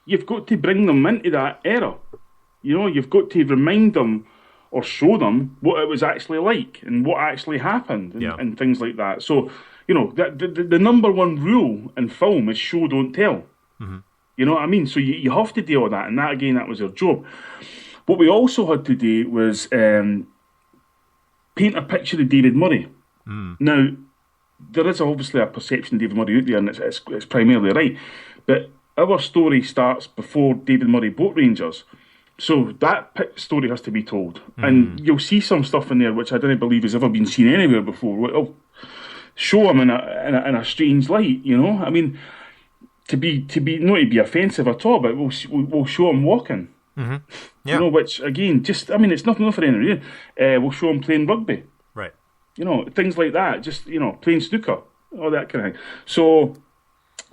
you've got to bring them into that era. You know, you've got to remind them or show them what it was actually like and what actually happened and things like that. So, you know, the number one rule in film is show, don't tell. Mm-hmm. You know what I mean? So you have to deal with that. And that, again, that was their job. What we also had to do was paint a picture of David Murray. Mm. Now, there is obviously a perception of David Murray out there, and it's primarily right. But our story starts before David Murray Boat Rangers. So that story has to be told. Mm. And you'll see some stuff in there which I don't believe has ever been seen anywhere before. It'll show him in a strange light, you know? I mean, to be not to be offensive at all, but we'll show him walking. Mm-hmm. Yeah. You know, which, again, just, I mean, it's nothing for any reason. We'll show him playing rugby. Right. You know, things like that. Just, you know, playing snooker, all that kind of thing. So,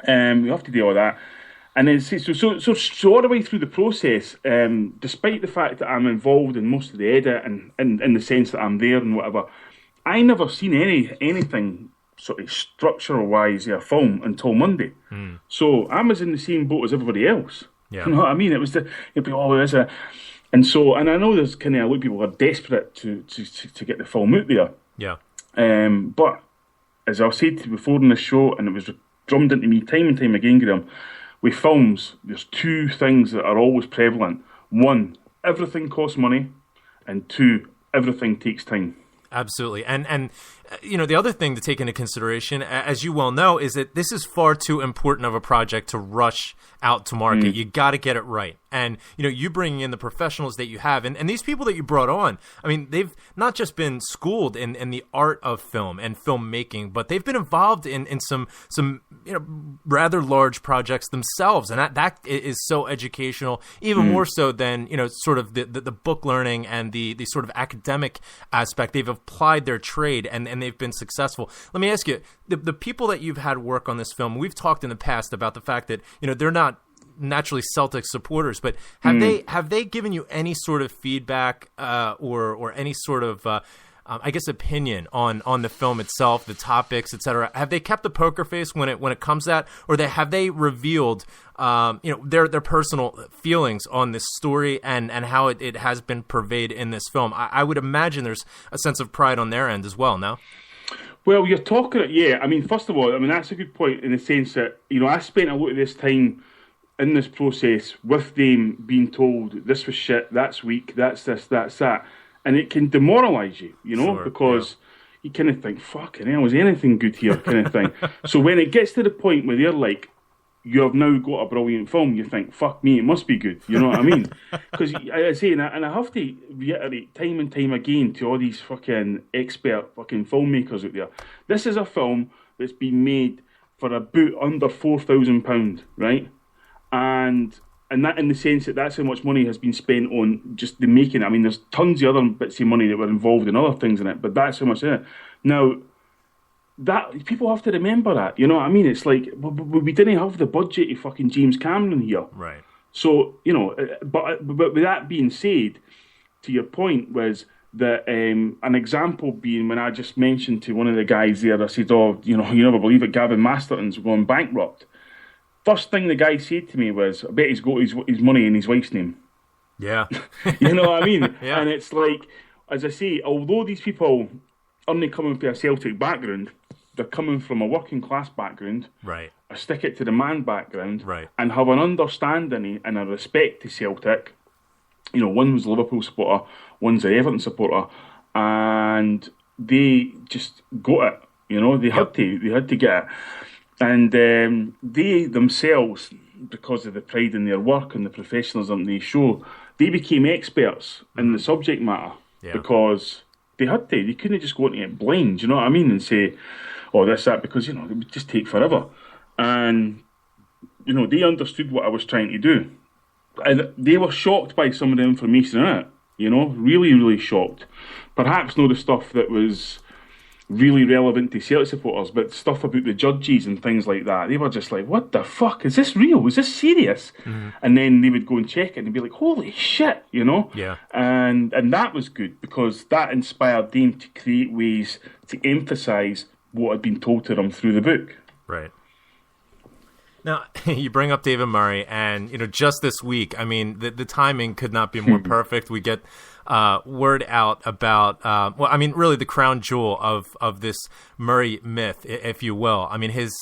we have to deal with that. And then, so all the way through the process, despite the fact that I'm involved in most of the edit and in the sense that I'm there and whatever, I never seen anything sort of structural-wise of a film until Monday. Mm. So I was in the same boat as everybody else. Yeah. You know what I mean? It was it'd be, oh, there's a... And so, and I know there's kind of a lot of people who are desperate to get the film out there. Yeah. But, as I said to you before in the show, and it was drummed into me time and time again, Graham, with films, there's two things that are always prevalent. One, everything costs money, and two, everything takes time. Absolutely. And you know, the other thing to take into consideration, as you well know, is that this is far too important of a project to rush out to market. You got to get it right. And, you know, you bringing in the professionals that you have, and these people that you brought on, I mean, they've not just been schooled in the art of film and filmmaking, but they've been involved in some you know, rather large projects themselves. And that is so educational, even more so than, you know, sort of the book learning and the sort of academic aspect. They've applied their trade and they've been successful. Let me ask you, the people that you've had work on this film, we've talked in the past about the fact that, you know, they're not naturally Celtic supporters, but have they given you any sort of feedback or any sort of I guess opinion on the film itself, the topics, etc.? Have they kept the poker face when it comes to that, or have they revealed you know, their personal feelings on this story and how it has been purveyed in this film? I would imagine there's a sense of pride on their end as well. No. Well, you're talking, yeah. I mean, first of all, I mean, that's a good point in the sense that, you know, I spent a lot of this time in this process with them being told this was shit, that's weak, that's this, that's that. And it can demoralise you, you know, sure, because you kind of think, fucking hell, is anything good here, kind of thing. So when it gets to the point where they're like, you have now got a brilliant film, you think, fuck me, it must be good, you know what I mean? Because I say, and I have to reiterate time and time again to all these fucking expert fucking filmmakers out there, this is a film that's been made for about under £4,000, right? And that in the sense that that's how much money has been spent on just the making. I mean, there's tons of other bits of money that were involved in other things in it, but that's how much in it. Now, that people have to remember that, you know what I mean? It's like, we didn't have the budget of fucking James Cameron here. Right. So, you know, but with that being said, to your point was that an example being when I just mentioned to one of the guys there, I said, oh, you know, you never believe it, Gavin Masterton's going bankrupt. First thing the guy said to me was, I bet he's got his money in his wife's name. Yeah. You know what I mean? Yeah. And it's like, as I say, although these people aren't coming from a Celtic background, they're coming from a working class background, right? A stick it to the man background, right? And have an understanding and a respect to Celtic. You know, one was a Liverpool supporter, one's an Everton supporter, and they just got it. You know, they had to get it. And they themselves, because of the pride in their work and the professionalism they show, they became experts in the subject matter because they had to. They couldn't just go into it blind, you know what I mean, and say, oh, this, that, because, you know, it would just take forever. And, you know, they understood what I was trying to do. And they were shocked by some of the information in it, you know, really, really shocked. Perhaps not the stuff that was really relevant to Celtic supporters, but stuff about the judges and things like that. They were just like, what the fuck? Is this real? Is this serious? Mm-hmm. And then they would go and check it and be like, holy shit, you know? Yeah. And that was good because that inspired them to create ways to emphasise what had been told to them through the book. Right. Now, you bring up David Murray, and just this week, I mean, the timing could not be more perfect. We get word out about, really the crown jewel of this Murray myth, if you will. I mean, his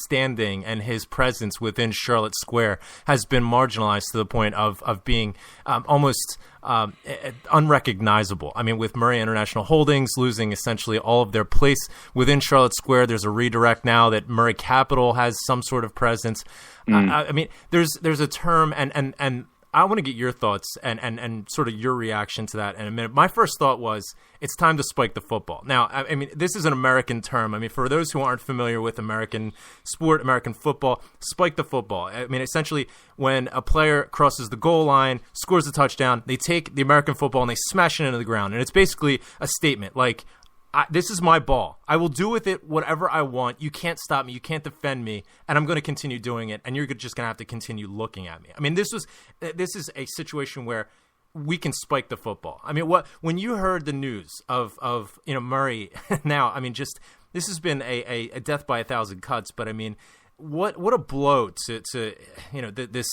standing and his presence within Charlotte Square has been marginalized to the point of being almost unrecognizable. I mean, with Murray International Holdings losing essentially all of their place within Charlotte Square, there's a redirect now that Murray Capital has some sort of presence. I mean, there's a term, and I want to get your thoughts and sort of your reaction to that in a minute. My first thought was it's time to spike the football. Now, I mean, this is an American term. I mean, for those who aren't familiar with American sport, American football, spike the football. I mean, essentially, when a player crosses the goal line, scores a touchdown, they take the American football and they smash it into the ground. And it's basically a statement like, this is my ball. I will do with it whatever I want. You can't stop me. You can't defend me. And I'm going to continue doing it. And you're just going to have to continue looking at me. I mean, this is a situation where we can spike the football. I mean, when you heard the news of Murray now, I mean, just this has been a death by a thousand cuts. But I mean, what a blow to this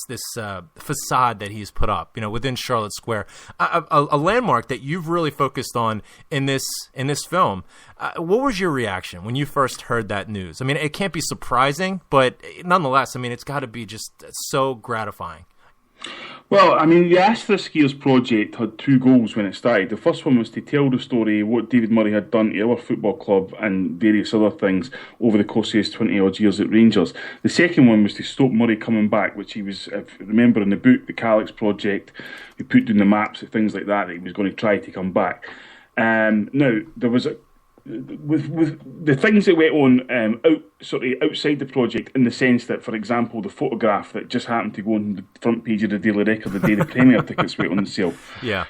facade that he's put up within Charlotte Square, a landmark that you've really focused on in this film. What was your reaction when you first heard that news? I mean, it can't be surprising, but nonetheless, I mean, it's got to be just so gratifying. Well, I mean, the Asterisk project had two goals when it started. The first one was to tell the story what David Murray had done to our football club and various other things over the course of his 20-odd years at Rangers. The second one was to stop Murray coming back, which he was, if you remember in the book, the Calyx project, he put down the maps and things like that he was going to try to come back. Now, there was with the things that went on outside the project, in the sense that, for example, the photograph that just happened to go on the front page of the Daily Record the day the Premier tickets went on sale. Yeah.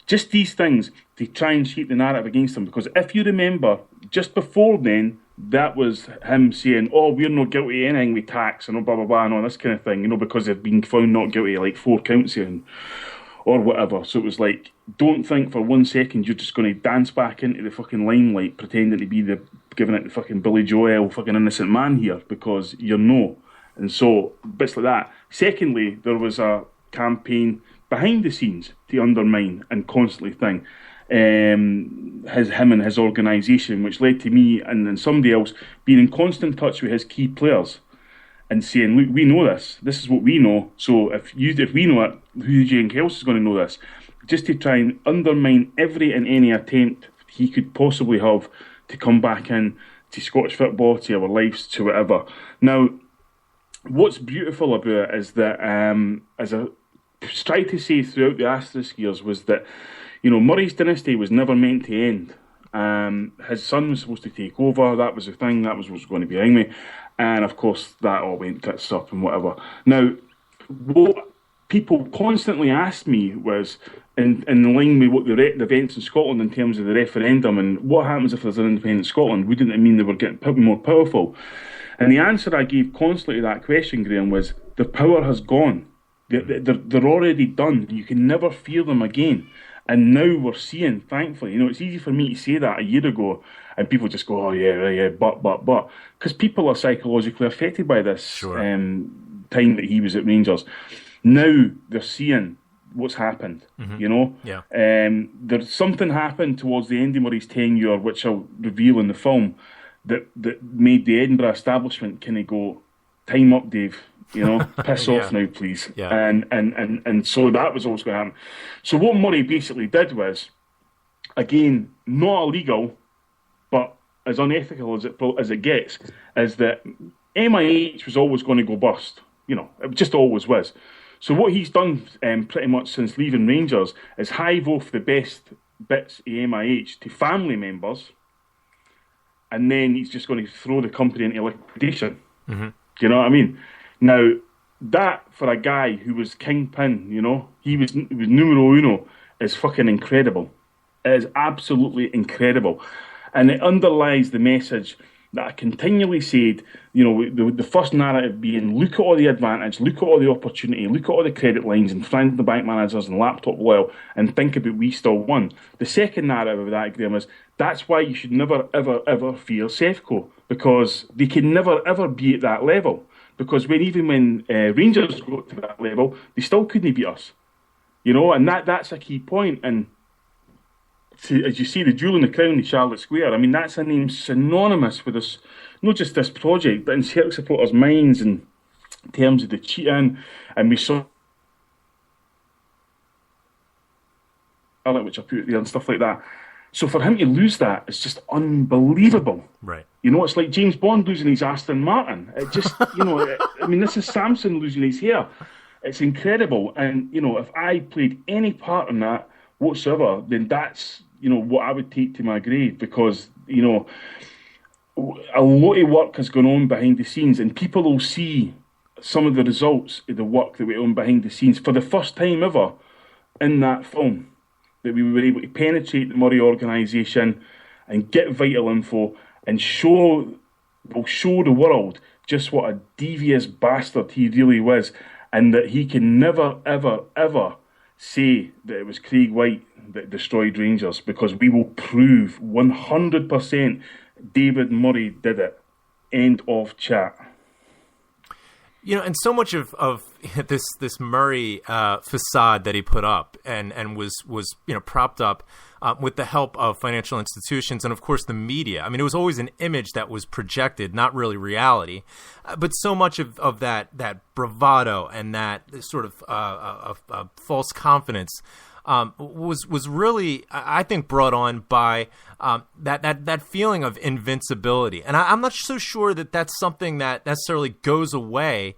Just these things to try and shape the narrative against him. Because if you remember, just before then, that was him saying, "Oh, we're not guilty of anything with tax and blah blah blah and all this kind of thing," because they've been found not guilty of like 4 counts in or whatever. So it was like, don't think for 1 second you're just going to dance back into the fucking limelight pretending to be giving it the fucking Billy Joel fucking innocent man here, because you're no. And so, bits like that. Secondly, there was a campaign behind the scenes to undermine and constantly him and his organisation, which led to me and somebody else being in constant touch with his key players and saying, "Look, we know this. This is what we know. So if we know it, who do you think else is going to know this?" Just to try and undermine every and any attempt he could possibly have to come back in to Scottish football, to our lives, to whatever. Now, what's beautiful about it is that, as I tried to say throughout the Asterisk years, was that Murray's dynasty was never meant to end. His son was supposed to take over. That was the thing. That was what was going to be behind me. And of course, that all went tits up and whatever. Now, what people constantly asked me was, in line with what the events in Scotland in terms of the referendum and what happens if there's an independent Scotland, wouldn't it mean they were getting more powerful? And the answer I gave constantly to that question, Graham, was the power has gone. They're already done. You can never fear them again. And now we're seeing, thankfully, it's easy for me to say that a year ago, and people just go, "Oh yeah, but," because people are psychologically affected by this time that he was at Rangers. Now they're seeing what's happened. Yeah. There's something happened towards the end of Murray's tenure, which I'll reveal in the film, that made the Edinburgh establishment kind of go, "Time up, Dave. Piss off now, please." Yeah. And so that was always going to happen. So what Murray basically did was, again, not illegal, but as unethical as it gets, is that MIH was always going to go bust. It just always was. So what he's done pretty much since leaving Rangers is hive off the best bits of MIH to family members, and then he's just going to throw the company into liquidation. Mm-hmm. Do you know what I mean? Now, that, for a guy who was kingpin, he was numero uno, is fucking incredible. It is absolutely incredible. And it underlies the message that I continually said, the first narrative being, look at all the advantage, look at all the opportunity, look at all the credit lines and friend the bank managers and laptop loyal, and think about we still won. The second narrative of that, Graham, is that's why you should never, ever, ever fear Sefco, because they can never, ever be at that level. because even when Rangers got to that level, they still couldn't beat us. You know, and that's a key point. And as you see, the jewel in the crown in Charlotte Square, I mean, that's a name synonymous with us, not just this project, but in Celtic supporters' minds in terms of the cheating. And we saw, which I put there and stuff like that. So for him to lose that is just unbelievable. Right. You know, it's like James Bond losing his Aston Martin. It just, you know, I mean, this is Samson losing his hair. It's incredible. And, you know, if I played any part in that whatsoever, then that's, you know, what I would take to my grave, because, you know, a lot of work has gone on behind the scenes, and people will see some of the results of the work that went on behind the scenes for the first time ever in that film, that we were able to penetrate the Murray organisation and get vital info and show the world just what a devious bastard he really was, and that he can never, ever, ever say that it was Craig White that destroyed Rangers, because we will prove 100% David Murray did it. End of chat. You know, and so much of this Murray facade that he put up and was you know, propped up with the help of financial institutions and, of course, the media. I mean, it was always an image that was projected, not really reality. But so much of that bravado and that sort of false confidence was really, I think, brought on by that feeling of invincibility. And I'm not so sure that that's something that necessarily goes away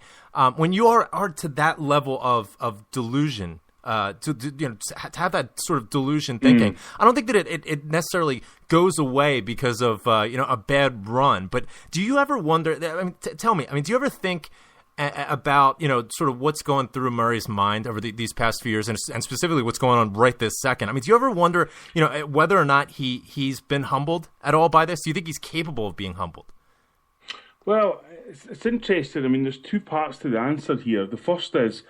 when you are to that level of delusion. To have that sort of delusion thinking. I don't think that it necessarily goes away because of a bad run. But do you ever wonder? I mean, tell me. I mean, do you ever think about, you know, sort of what's going through Murray's mind over these past few years, and specifically what's going on right this second? I mean, do you ever wonder, you know, whether or not he's been humbled at all by this? Do you think he's capable of being humbled? Well, it's interesting. I mean, there's two parts to the answer here. The first is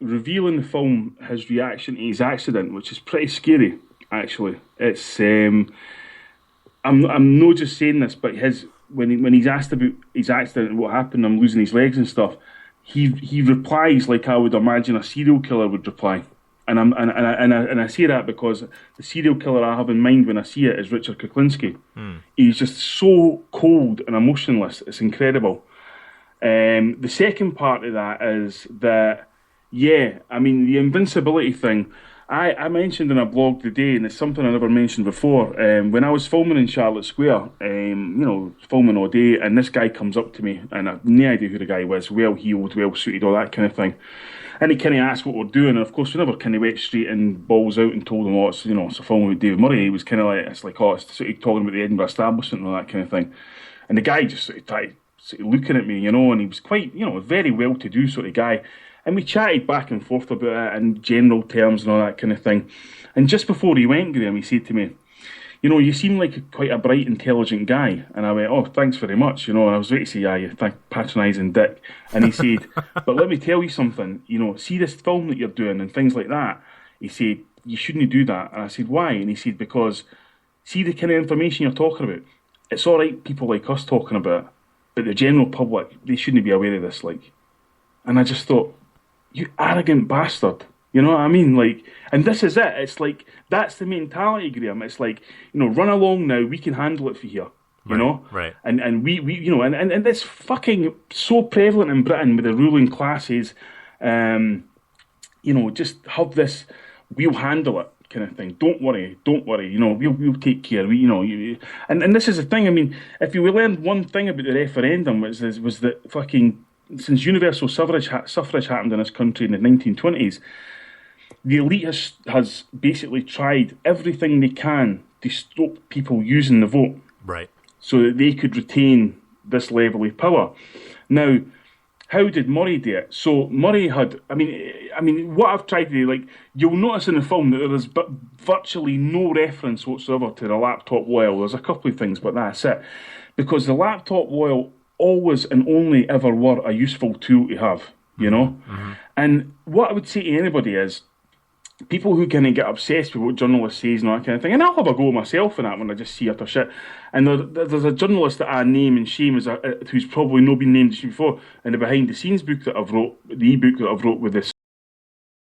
revealing the film, his reaction to his accident, which is pretty scary, actually. It's I'm not just saying this, but when he's asked about his accident and what happened, I'm losing his legs and stuff, he replies like I would imagine a serial killer would reply. And I say that because the serial killer I have in mind when I see it is Richard Kuklinski. He's just so cold and emotionless. It's incredible. The second part of that is that, yeah, I mean, the invincibility thing, I mentioned in a blog today, and it's something I never mentioned before, when I was filming in Charlotte Square, filming all day, and this guy comes up to me, and I've no idea who the guy was, well-heeled, well-suited, all that kind of thing. And he kind of asked what we're doing, and of course we never kind of went straight and balls out and told him, it's a film with David Murray. He was kind of like, it's sort of talking about the Edinburgh establishment and all that kind of thing. And the guy just sort of looking at me, and he was quite, a very well-to-do sort of guy. And we chatted back and forth about it in general terms and all that kind of thing. And just before he went, Graham, he said to me, you seem like quite a bright, intelligent guy. And I went, oh, thanks very much. And I was ready to say, yeah, you patronising dick. And he said, but let me tell you something, see this film that you're doing and things like that. He said, you shouldn't do that. And I said, why? And he said, because see the kind of information you're talking about, it's all right, people like us talking about it, but the general public, they shouldn't be aware of this, like. And I just thought, you arrogant bastard. You know what I mean? Like, and this is it. It's like, that's the mentality, Graham. It's like, run along now. We can handle it for here. You know? Right. And we and it's fucking so prevalent in Britain with the ruling classes. Just have this, we'll handle it kind of thing. Don't worry. We'll take care. And this is the thing. I mean, if you learned one thing about the referendum was that fucking, since universal suffrage happened in this country in the 1920s, the elite has basically tried everything they can to stop people using the vote. Right. So that they could retain this level of power. Now, how did Murray do it? So Murray had, I mean, what I've tried to do, like, you'll notice in the film that there is virtually no reference whatsoever to the laptop oil. There's a couple of things, but that's it. Because the laptop oil always and only ever were a useful tool to have, Mm-hmm. And what I would say to anybody is, people who kind of get obsessed with what journalists say and all that kind of thing, and I'll have a go myself in that when I just see utter shit. And there's a journalist that I name and shame who's probably not been named before in the behind the scenes book that I've wrote, the ebook that I've wrote with this